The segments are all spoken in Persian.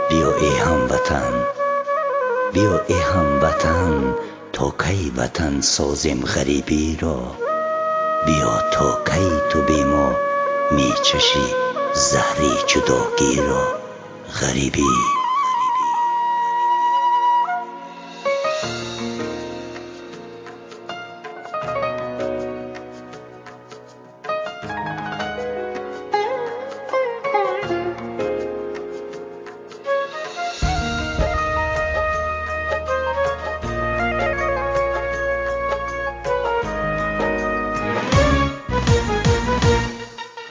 بیا ای هموطن، بیا ای هموطن، تا کی وطن سازیم غریبی را. بیا تا کی تو بی ما می چشی زهری جداگی را. غریبی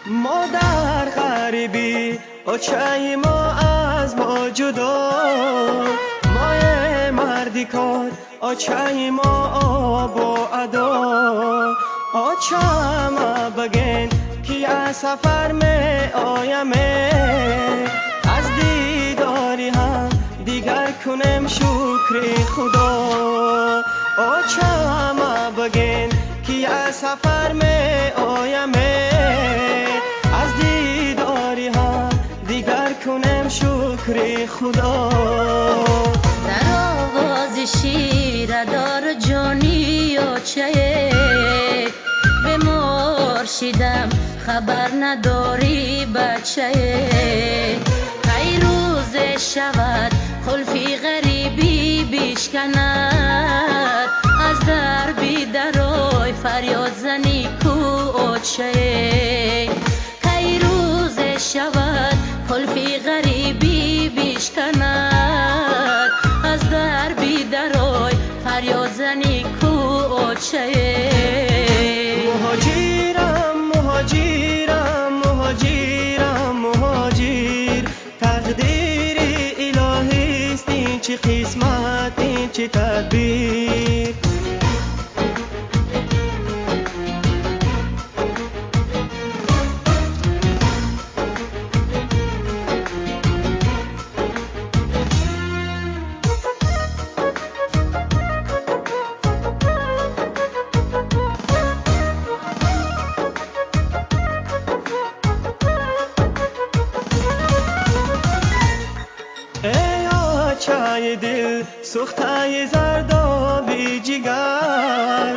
ما در غریبی آچه ما از ما جدا، مای مردی کار آچه ما آب و ادا. آچه ما بگین که از سفر می آیم، از دیداری هم دیگر کنم شکر خدا. آچه ما بگین که از سفر می آیم، از دیداری هم دیگر کنم شکر خدا. در آواز شیر دار جانی آچه به مرشدم خبر نداری بچه. کی روز شود خلفی غریبی بیشکند، از در بی درای فریاد زنی کو آچه. کی روز شود خلفی غریبی بیشکند، از در بی درای فریاد زنی کو آچه. مهاجرم مهاجرم مهاجرم مهاجر، تقدیر الهی است این چه قسمت این چه تدبیر. آچه دل سوخته زردابی جگر،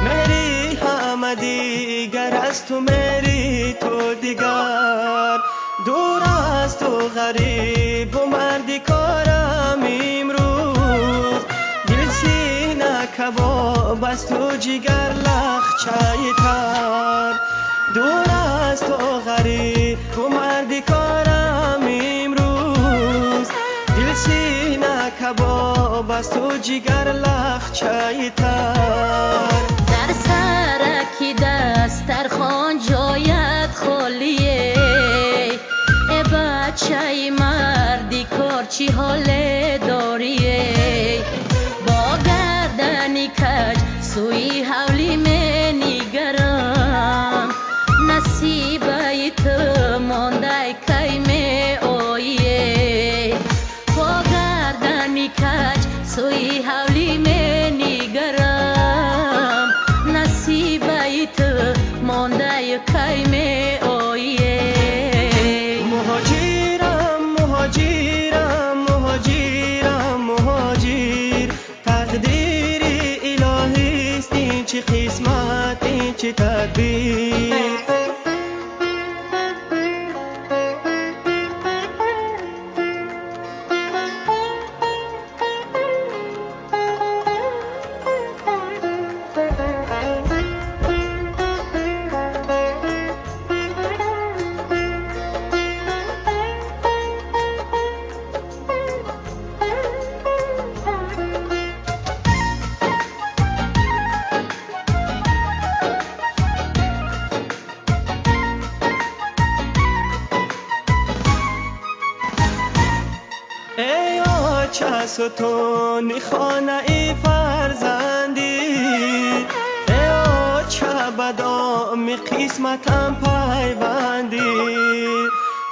مهری همه دیگر از تو مهری تو دیگر. دور از تو غریب و مردی کارم امروز، دل سینه کباب از تو جگر لخچه تر. دور از تو غریب و مردی کارم امروز، دل سینه کباب از تو جگر لخچه تر. در سرکی دسترخوان جایت خالیه، ای بچه مردی کار چی حال داریه. با گردنی کج سوی حولی می نگرم، نصیبه تو مانده کی می آیه. با گردنی کج سوی حولی می نگرم، نصیبه تو مانده کی می آیه. مهاجرم مهاجرم مهاجرم مهاجر، تقدیر الهی است این چه قسمت این چه تدبیر. ای آچه ستون خانه ای فرزندی، ای آچه بدام قسمتم پیوندی.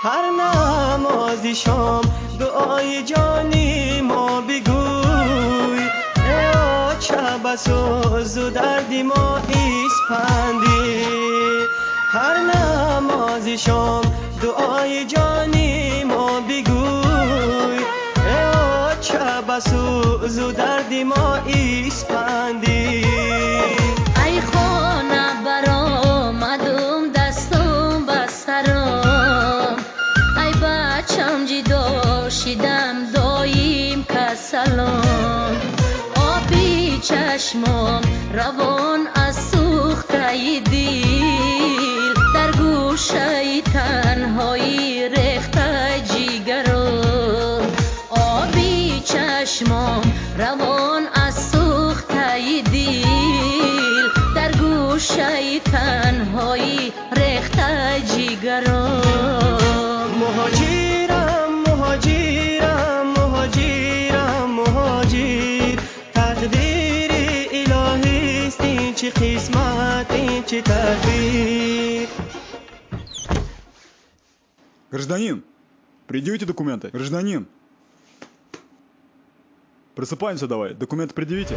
هر نمازی شام دعای جانی ما بگوی، ای آچه بسوز و دردی ما اسپندی. هر نمازی شام دعای جانی ما بگوی، سوز و دردی ما ایسپندی. ای خانه برآمدم دستم به سرم، ای بچم جدا شدم دایم کسلم. آبی چشمم روان از سوخته دل، در گوشه تنهایی ریخته جیگرم. آبی چشمم روان از سوخته دل، در گوشه تنهایی ریخته جیگرم. مهاجرم مهاجرم مهاجرم مهاجر، تقدیر الهی است این چه قسمت این چه تقدیر. Гражданин, предъявите документы. Гражданин. Просыпаемся давай. Документы предъявите.